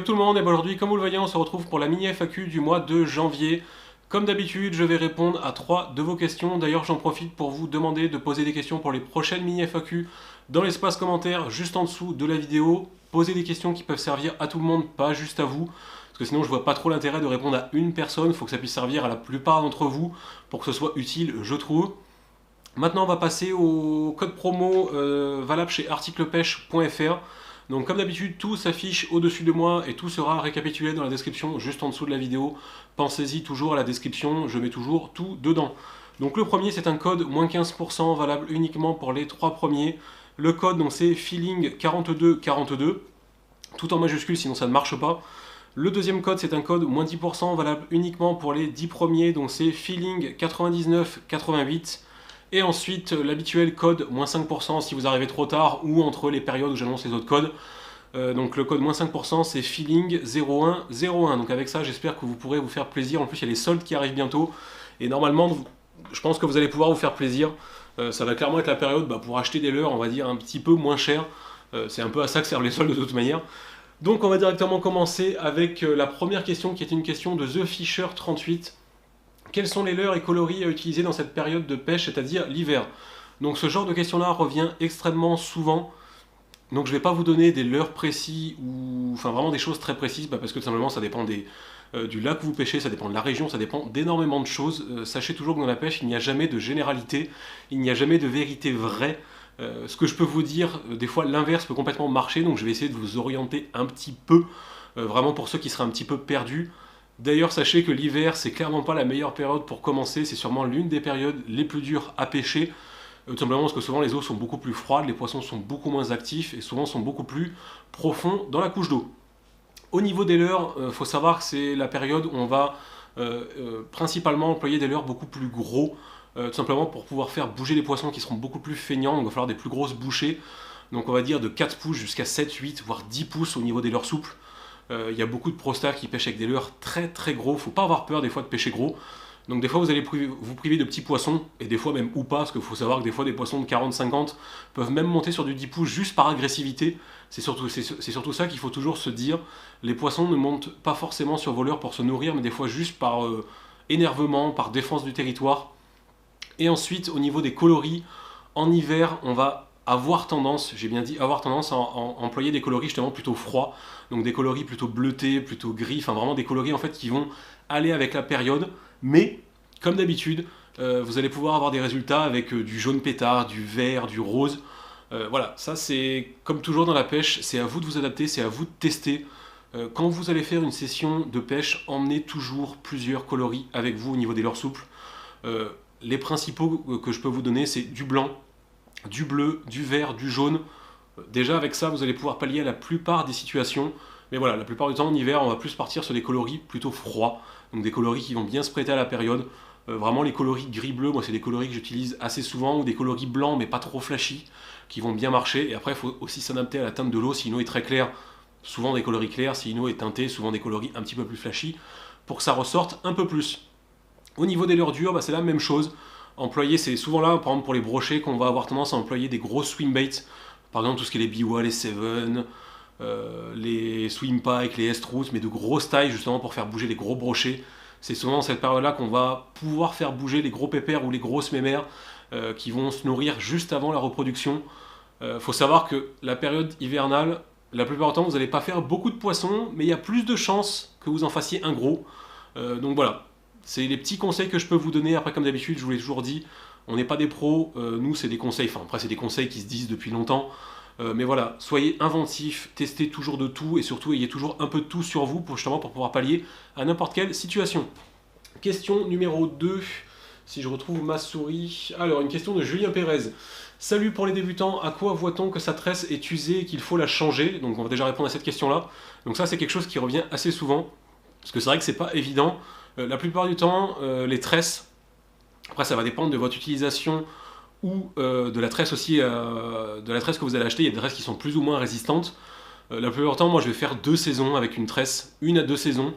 tout le monde, et aujourd'hui, comme vous le voyez, on se retrouve pour la mini FAQ du mois de janvier. Comme d'habitude, je vais répondre à 3 de vos questions. D'ailleurs, j'en profite pour vous demander de poser des questions pour les prochaines mini FAQ dans l'espace commentaire juste en dessous de la vidéo. Posez des questions qui peuvent servir à tout le monde, pas juste à vous. Parce que sinon, je vois pas trop l'intérêt de répondre à une personne. Il faut que ça puisse servir à la plupart d'entre vous pour que ce soit utile, je trouve. Maintenant, on va passer au code promo valable chez articlepêche.fr. Donc comme d'habitude, tout s'affiche au-dessus de moi et tout sera récapitulé dans la description juste en dessous de la vidéo. Pensez-y toujours à la description, je mets toujours tout dedans. Donc le premier, c'est un code moins 15% valable uniquement pour les 3 premiers. Le code, donc c'est feeling4242, tout en majuscule, sinon ça ne marche pas. Le deuxième code, c'est un code moins 10% valable uniquement pour les 10 premiers, donc c'est feeling9988. Et ensuite, l'habituel code moins 5% si vous arrivez trop tard ou entre les périodes où j'annonce les autres codes. Donc le code moins 5% c'est feeling0101. Donc avec ça, j'espère que vous pourrez vous faire plaisir. En plus, il y a les soldes qui arrivent bientôt. Et normalement, je pense que vous allez pouvoir vous faire plaisir. Ça va clairement être la période pour acheter des leurres, on va dire, un petit peu moins cher. C'est un peu à ça que servent les soldes de toute manière. Donc on va directement commencer avec la première question qui est une question de TheFisher38. Quels sont les leurres et coloris à utiliser dans cette période de pêche, c'est-à-dire l'hiver? Donc ce genre de question-là revient extrêmement souvent. Donc je ne vais pas vous donner des leurres précis ou enfin vraiment des choses très précises, parce que tout simplement ça dépend du lac où vous pêchez, ça dépend de la région, ça dépend d'énormément de choses. Sachez toujours que dans la pêche, il n'y a jamais de généralité, il n'y a jamais de vérité vraie. Ce que je peux vous dire, des fois l'inverse peut complètement marcher, donc je vais essayer de vous orienter un petit peu, vraiment pour ceux qui seraient un petit peu perdus. D'ailleurs, sachez que l'hiver, c'est clairement pas la meilleure période pour commencer, c'est sûrement l'une des périodes les plus dures à pêcher, tout simplement parce que souvent les eaux sont beaucoup plus froides, les poissons sont beaucoup moins actifs et souvent sont beaucoup plus profonds dans la couche d'eau. Au niveau des leurres, il faut savoir que c'est la période où on va principalement employer des leurres beaucoup plus gros, tout simplement pour pouvoir faire bouger les poissons qui seront beaucoup plus feignants, donc il va falloir des plus grosses bouchées, donc on va dire de 4 pouces jusqu'à 7, 8, voire 10 pouces au niveau des leurres souples. Il y a beaucoup de prostas qui pêchent avec des leurres très très gros. Faut pas avoir peur des fois de pêcher gros. Donc des fois vous allez vous priver de petits poissons, et des fois même ou pas, parce qu'il faut savoir que des fois des poissons de 40-50 peuvent même monter sur du 10 pouces juste par agressivité. C'est surtout ça qu'il faut toujours se dire. Les poissons ne montent pas forcément sur vos leurres pour se nourrir, mais des fois juste par énervement, par défense du territoire. Et ensuite au niveau des coloris, en hiver on va avoir tendance, j'ai bien dit avoir tendance à employer des coloris justement plutôt froids, donc des coloris plutôt bleutés, plutôt gris, enfin vraiment des coloris en fait qui vont aller avec la période, mais comme d'habitude, vous allez pouvoir avoir des résultats avec du jaune pétard, du vert, du rose. Voilà, ça c'est comme toujours dans la pêche, c'est à vous de vous adapter, c'est à vous de tester. Quand vous allez faire une session de pêche, emmenez toujours plusieurs coloris avec vous au niveau des leurres souples. Les principaux que je peux vous donner, c'est du blanc, du bleu, du vert, du jaune. Déjà avec ça, vous allez pouvoir pallier à la plupart des situations. Mais voilà, la plupart du temps en hiver, on va plus partir sur des coloris plutôt froids. Donc des coloris qui vont bien se prêter à la période. Vraiment les coloris gris-bleu, moi c'est des coloris que j'utilise assez souvent. Ou des coloris blancs mais pas trop flashy, qui vont bien marcher. Et après, il faut aussi s'adapter à la teinte de l'eau. Si une eau est très claire, souvent des coloris clairs. Si une eau est teintée, souvent des coloris un petit peu plus flashy. Pour que ça ressorte un peu plus. Au niveau des leurres dures, c'est la même chose. Employer, c'est souvent là, par exemple pour les brochets, qu'on va avoir tendance à employer des gros swim baits. Par exemple, tout ce qui est les biwa, les seven, les swim pike, les S-Roots, mais de grosses tailles justement pour faire bouger les gros brochets. C'est souvent dans cette période-là qu'on va pouvoir faire bouger les gros pépères ou les grosses mémères qui vont se nourrir juste avant la reproduction. Faut savoir que la période hivernale, la plupart du temps, vous n'allez pas faire beaucoup de poissons, mais il y a plus de chances que vous en fassiez un gros. Donc voilà. C'est les petits conseils que je peux vous donner. Après, comme d'habitude, je vous l'ai toujours dit, on n'est pas des pros. Nous, c'est des conseils. Enfin, après, c'est des conseils qui se disent depuis longtemps. Mais voilà, soyez inventifs, testez toujours de tout et surtout, ayez toujours un peu de tout sur vous justement pour pouvoir pallier à n'importe quelle situation. Question numéro 2. Si je retrouve ma souris. Alors, une question de Julien Pérez. Salut pour les débutants, à quoi voit-on que sa tresse est usée et qu'il faut la changer? Donc, on va déjà répondre à cette question-là. Donc ça, c'est quelque chose qui revient assez souvent. Parce que c'est vrai que c'est pas évident. La plupart du temps, les tresses, après ça va dépendre de votre utilisation ou de la tresse aussi, de la tresse que vous allez acheter. Il y a des tresses qui sont plus ou moins résistantes. La plupart du temps, moi je vais faire 2 saisons avec une tresse, 1 à 2 saisons.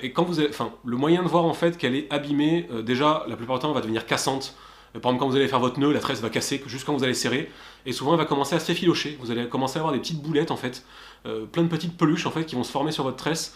Et quand vous avez, enfin, le moyen de voir en fait qu'elle est abîmée, déjà la plupart du temps elle va devenir cassante. Par exemple, quand vous allez faire votre nœud, la tresse va casser juste quand vous allez serrer, et souvent elle va commencer à s'effilocher. Vous allez commencer à avoir des petites boulettes en fait, plein de petites peluches en fait qui vont se former sur votre tresse.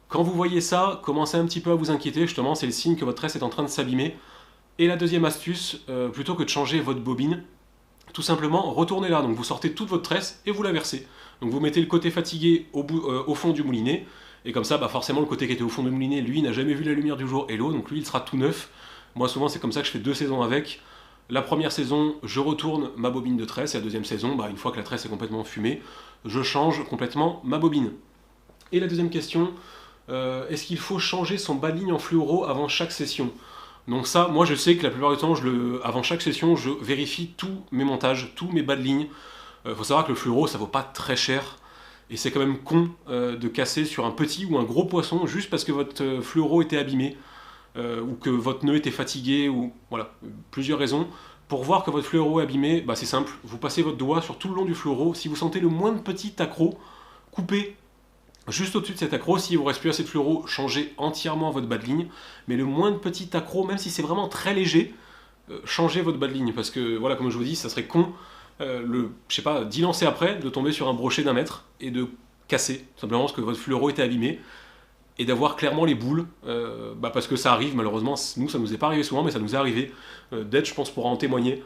Quand vous voyez ça, commencez un petit peu à vous inquiéter, justement, c'est le signe que votre tresse est en train de s'abîmer. Et la deuxième astuce, plutôt que de changer votre bobine, tout simplement retournez là. Donc vous sortez toute votre tresse et vous la versez. Donc vous mettez le côté fatigué au fond du moulinet, et comme ça, forcément, le côté qui était au fond du moulinet, lui, n'a jamais vu la lumière du jour et l'eau, donc lui, il sera tout neuf. Moi, souvent, c'est comme ça que je fais 2 saisons avec. La première saison, je retourne ma bobine de tresse, et la deuxième saison, une fois que la tresse est complètement fumée, je change complètement ma bobine. Et la deuxième question, est-ce qu'il faut changer son bas de ligne en fluoro avant chaque session? Donc ça, moi je sais que la plupart du temps, avant chaque session, je vérifie tous mes montages, tous mes bas de ligne. Faut savoir que le fluoro, ça vaut pas très cher, et c'est quand même con de casser sur un petit ou un gros poisson juste parce que votre fluoro était abîmé, ou que votre nœud était fatigué, ou voilà, plusieurs raisons. Pour voir que votre fluoro est abîmé, c'est simple, vous passez votre doigt sur tout le long du fluoro. Si vous sentez le moindre petit accroc, coupez juste au-dessus de cet accroc. Si vous reste plus assez de fluoro, changez entièrement votre bas de ligne. Mais le moindre petit accroc, même si c'est vraiment très léger, changez votre bas de ligne. Parce que, voilà, comme je vous dis, ça serait con, je sais pas, d'y lancer après, de tomber sur un brochet d'1 mètre et de casser, simplement parce que votre fluoro était abîmé, et d'avoir clairement les boules, parce que ça arrive, malheureusement. Nous, ça nous est pas arrivé souvent, mais ça nous est arrivé. Ded, je pense, pourra en témoigner.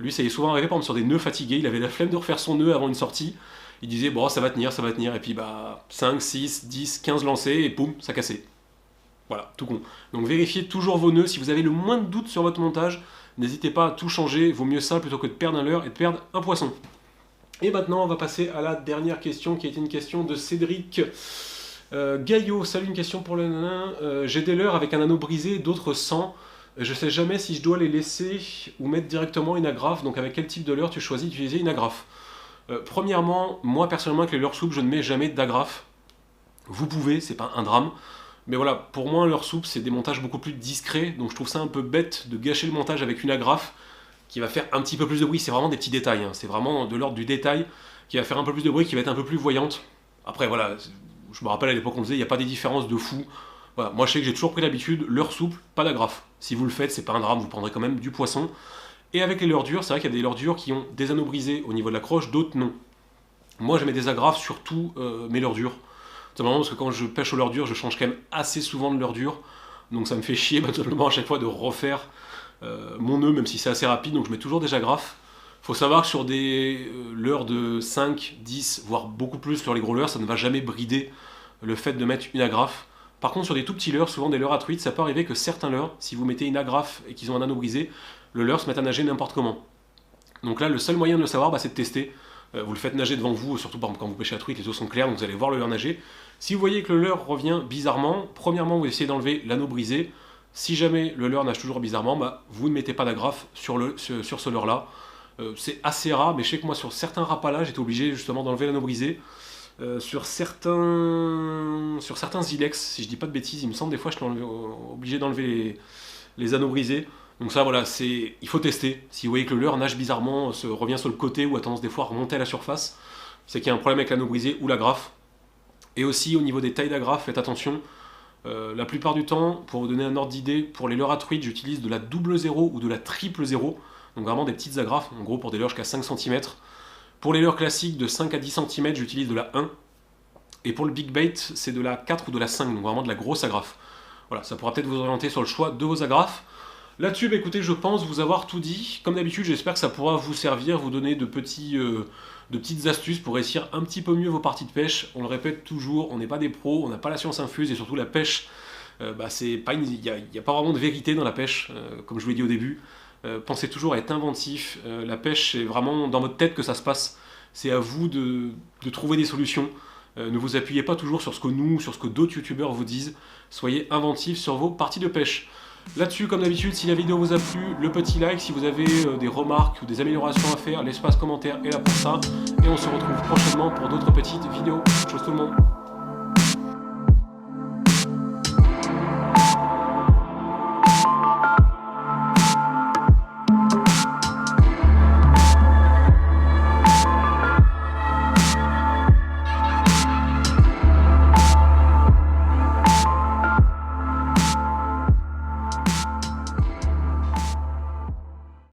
Lui, ça y est souvent arrivé, par exemple, sur des nœuds fatigués. Il avait la flemme de refaire son nœud avant une sortie. Il disait, bon, ça va tenir, et puis 5, 6, 10, 15 lancés, et boum, ça cassait. Voilà, tout con. Donc vérifiez toujours vos nœuds. Si vous avez le moindre doute sur votre montage, n'hésitez pas à tout changer. Vaut mieux ça plutôt que de perdre un leurre et de perdre un poisson. Et maintenant, on va passer à la dernière question, qui a été une question de Cédric Gaillot. Salut, une question pour le nain. J'ai des leurres avec un anneau brisé, d'autres sans. Je sais jamais si je dois les laisser ou mettre directement une agrafe. Donc avec quel type de leurre tu choisis d'utiliser une agrafe? Premièrement, moi personnellement avec les leurres souples, je ne mets jamais d'agrafe. Vous pouvez, c'est pas un drame. Mais voilà, pour moi, un leurre souple, c'est des montages beaucoup plus discrets. Donc je trouve ça un peu bête de gâcher le montage avec une agrafe qui va faire un petit peu plus de bruit. C'est vraiment des petits détails, hein. C'est vraiment de l'ordre du détail qui va faire un peu plus de bruit, qui va être un peu plus voyante. Après voilà, je me rappelle à l'époque on faisait, il n'y a pas des différences de fou. Voilà, moi je sais que j'ai toujours pris l'habitude, leurre souple, pas d'agrafe. Si vous le faites, c'est pas un drame, vous prendrez quand même du poisson. Et avec les leurres dures, c'est vrai qu'il y a des leurres dures qui ont des anneaux brisés au niveau de l'accroche, d'autres non. Moi je mets des agrafes sur tous mes leurres dures. Simplement parce que quand je pêche aux leurres dures, je change quand même assez souvent de leurre dure. Donc ça me fait chier tout simplement à chaque fois de refaire mon nœud, même si c'est assez rapide, donc je mets toujours des agrafes. Faut savoir que sur des leurres de 5, 10, voire beaucoup plus sur les gros leurres, ça ne va jamais brider le fait de mettre une agrafe. Par contre sur des tout petits leurres, souvent des leurres à truite, ça peut arriver que certains leurres, si vous mettez une agrafe et qu'ils ont un anneau brisé, le leurre se met à nager n'importe comment. Donc là, le seul moyen de le savoir, c'est de tester. Vous le faites nager devant vous, surtout par exemple quand vous pêchez à truite, les eaux sont claires, donc vous allez voir le leurre nager. Si vous voyez que le leurre revient bizarrement, premièrement vous essayez d'enlever l'anneau brisé. Si jamais le leurre nage toujours bizarrement, vous ne mettez pas d'agrafe sur ce leurre là. C'est assez rare, mais je sais que moi sur certains rapalas, j'étais obligé justement d'enlever l'anneau brisé. Sur certains ilex, si je dis pas de bêtises, il me semble des fois je suis obligé d'enlever les anneaux brisés. Donc ça voilà, il faut tester. Si vous voyez que le leurre nage bizarrement, revient sur le côté ou a tendance des fois à remonter à la surface, c'est qu'il y a un problème avec l'anneau brisé ou l'agrafe. Et aussi au niveau des tailles d'agrafe, faites attention. La plupart du temps, pour vous donner un ordre d'idée, pour les leurres à truite, j'utilise de la double 0 ou de la triple 0. Donc vraiment des petites agrafes, en gros pour des leurres jusqu'à 5 cm. Pour les leurres classiques de 5 à 10 cm, j'utilise de la 1. Et pour le big bait, c'est de la 4 ou de la 5, donc vraiment de la grosse agrafe. Voilà, ça pourra peut-être vous orienter sur le choix de vos agrafes. Là-dessus, écoutez, je pense vous avoir tout dit. Comme d'habitude, j'espère que ça pourra vous servir, vous donner de petites astuces pour réussir un petit peu mieux vos parties de pêche. On le répète toujours, on n'est pas des pros, on n'a pas la science infuse, et surtout la pêche, il n'y a pas vraiment de vérité dans la pêche, comme je vous l'ai dit au début. Pensez toujours à être inventif. La pêche, c'est vraiment dans votre tête que ça se passe. C'est à vous de trouver des solutions. Ne vous appuyez pas toujours sur ce que d'autres youtubeurs vous disent. Soyez inventif sur vos parties de pêche. Là-dessus, comme d'habitude, si la vidéo vous a plu, le petit like. Si vous avez des remarques ou des améliorations à faire, l'espace commentaire est là pour ça. Et on se retrouve prochainement pour d'autres petites vidéos. Ciao tout le monde.